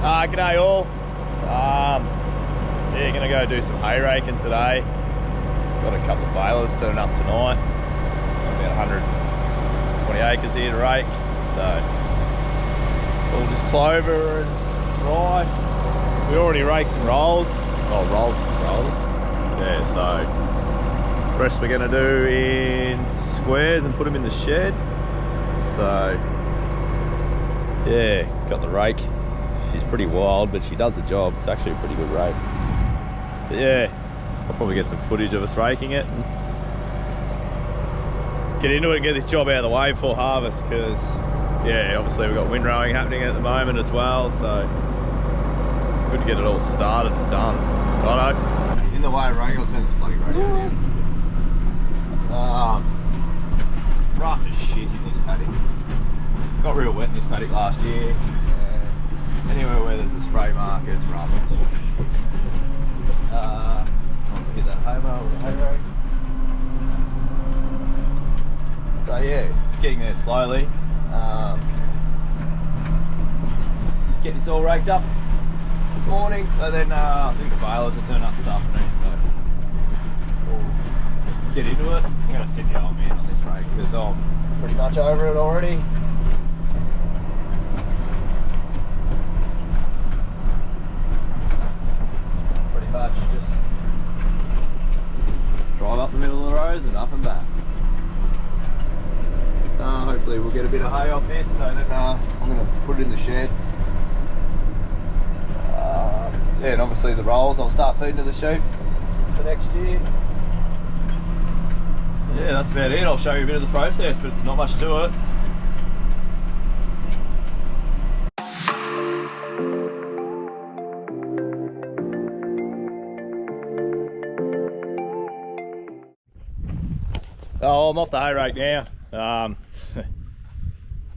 G'day all. Yeah, gonna go do some hay raking today. Got a couple of balers turning up tonight. Got about 120 acres here to rake, so it's all just clover and rye. We already raked some rolls. Oh, rolls. Yeah, so the rest we're gonna do in squares and put them in the shed. So yeah, got the rake. She's pretty wild, but she does the job. It's actually a pretty good rake. But yeah, I'll probably get some footage of us raking it and get into it and get this job out of the way before harvest, because yeah, obviously we've got windrowing happening at the moment as well, so good to get it all started and done. Righto. In the way of raking, I'll turn this bloody radio down. Rough as shit in this paddock. Got real wet in this paddock last year. Anywhere where there's a spray mark, it's rough. I'll hit that hay bale with a hay rake. So yeah, getting there slowly. Get this all raked up this morning. So then I think the balers will turn up this afternoon. So we'll get into it. I'm going to sit the old man on this rake because I'm pretty much over it already. Just drive up the middle of the rows and up and back. Hopefully we'll get a bit of hay off this, so then I'm going to put it in the shed. Yeah, and obviously the rolls I'll start feeding to the sheep for next year. Yeah, that's about it. I'll show you a bit of the process, but there's not much to it. Oh, I'm off the hay rake now.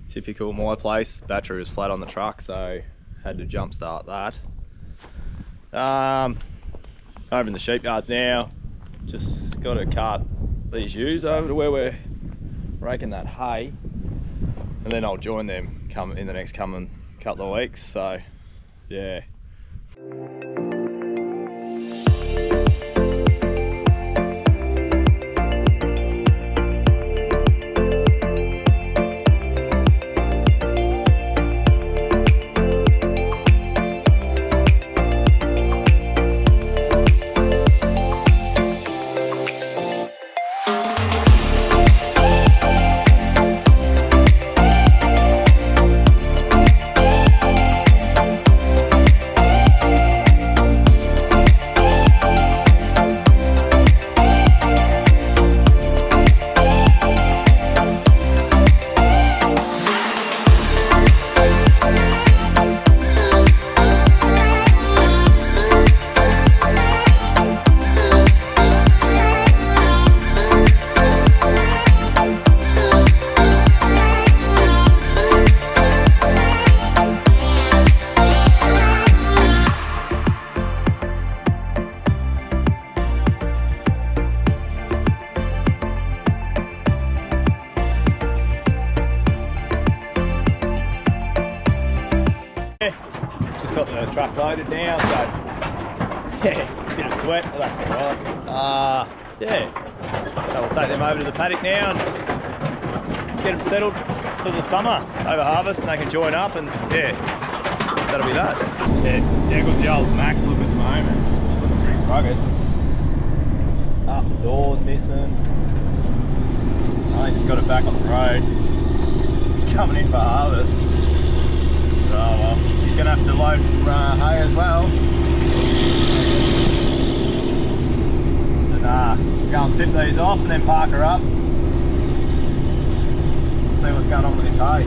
Typical my place, battery was flat on the truck, so had to jump start that. Over in the sheep yards now, just got to cart these ewes over to where we're raking that hay, and then I'll join them in the next coming couple of weeks. So yeah. Truck loaded now, so yeah, bit of sweat, but that's alright. Yeah, so we'll take them over to the paddock now and get them settled for the summer over harvest, and they can join up, and yeah, that'll be that. Yeah, got the old Mac look at the moment, just looking pretty rugged. Half the doors missing. I just got it back on the road. It's coming in for harvest. So well, she's going to have to load some hay as well. And go and tip these off and then park her up. See what's going on with this hay.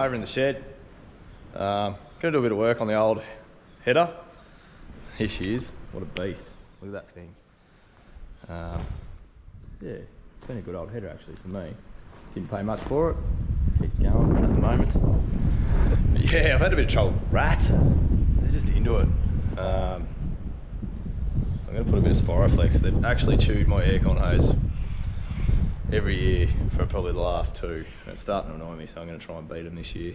over in the shed. Gonna do a bit of work on the old header. Here she is. What a beast. Look at that thing. Yeah, it's been a good old header actually for me. Didn't pay much for it. Keeps going at the moment. But yeah, I've had a bit of trouble with rats. They're just into it. So I'm going to put a bit of Spiroflex. They've actually chewed my aircon hose every year for probably the last 2. And it's starting to annoy me, so I'm going to try and beat them this year.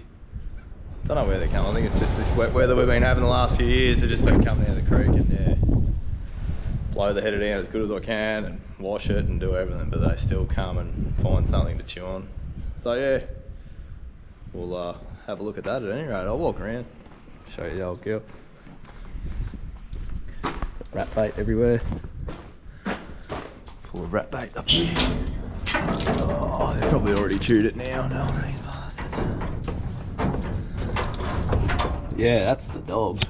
Don't know where they're coming. I think it's just this wet weather we've been having the last few years. They've just been coming out of the creek and yeah, blow the header down as good as I can and wash it and do everything, but they still come and find something to chew on. So yeah, we'll have a look at that at any rate. I'll walk around, show you the old girl. Got rat bait everywhere. Full of rat bait up here. Oh, they've probably already chewed it now. No, these bastards. Yeah, that's the dog.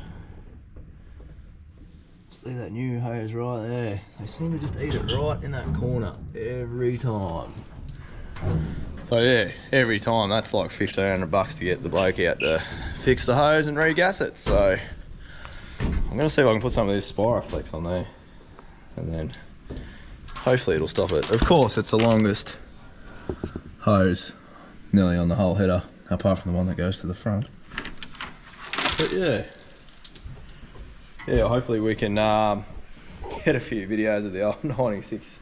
See that new hose right there? They seem to just eat it right in that corner every time. So yeah, every time that's like $1,500 to get the bloke out to fix the hose and regas it. So I'm gonna see if I can put some of this Spiroflex on there, and then hopefully it'll stop it. Of course, it's the longest hose nearly on the whole header, apart from the one that goes to the front. But yeah, hopefully we can get a few videos of the old 96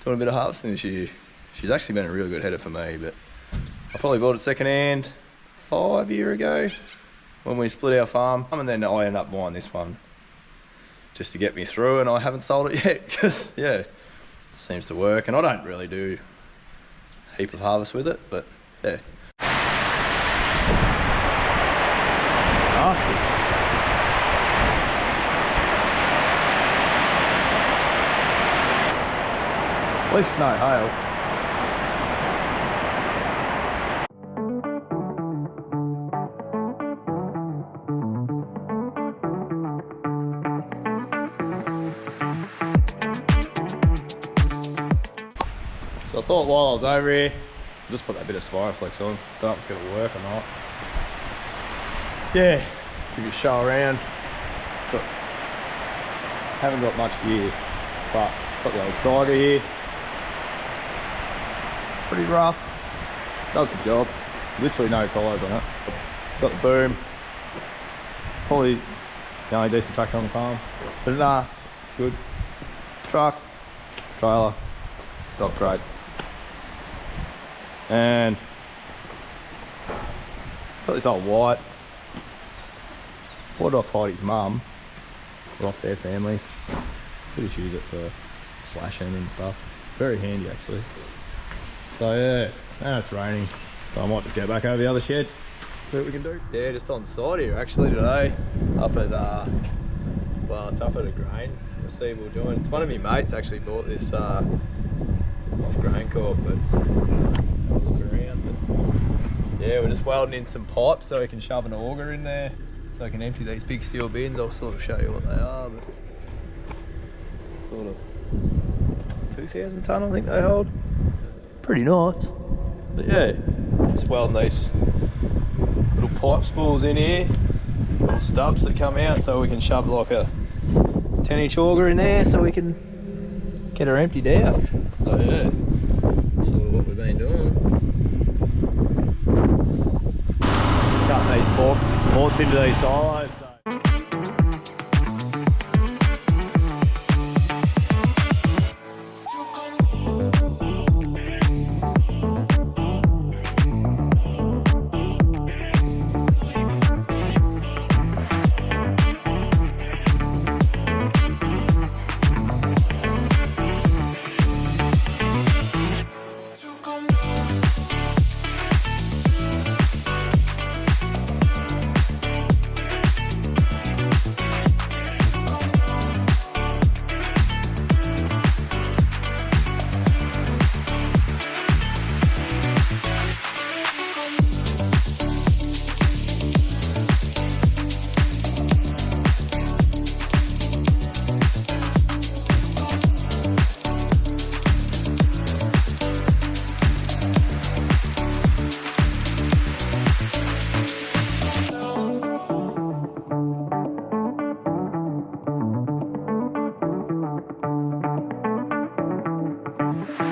doing a bit of harvesting this year. She's actually been a really good header for me, but I probably bought it second hand 5 years ago when we split our farm, and then I ended up buying this one just to get me through, and I haven't sold it yet because yeah, it seems to work, and I don't really do a heap of harvest with it, but yeah. Nasty. At least no hail. So I thought while I was over here, I'll just put that bit of Spiroflex on. Don't know if it's going to work or not. Yeah, give you a show around. But haven't got much gear, but got the old Sonda here. Pretty rough. Does the job. Literally no tyres on it. Got the boom. Probably the only decent tractor on the farm. But nah, it's good. Truck, trailer, stock crate. And got this old white. Bought it off Heidi's mum, or off their families. We just use it for slashing and stuff. Very handy actually. So yeah, now it's raining, so I might just go back over the other shed, see what we can do. Yeah, just on the side here actually today, up at, well, it's up at a grain receivable joint. It's one of my mates actually bought this off Grain Corp, but I'll look around. But yeah, we're just welding in some pipes so we can shove an auger in there, so I can empty these big steel bins. I'll sort of show you what they are, but sort of 2,000 tonne I think they hold. Pretty nice. But yeah, just welding these little pipe spools in here, little stubs that come out, so we can shove like a 10-inch auger in there so we can get her emptied out. So yeah, that's sort of what we've been doing. Cutting these ports into these silos. Bye.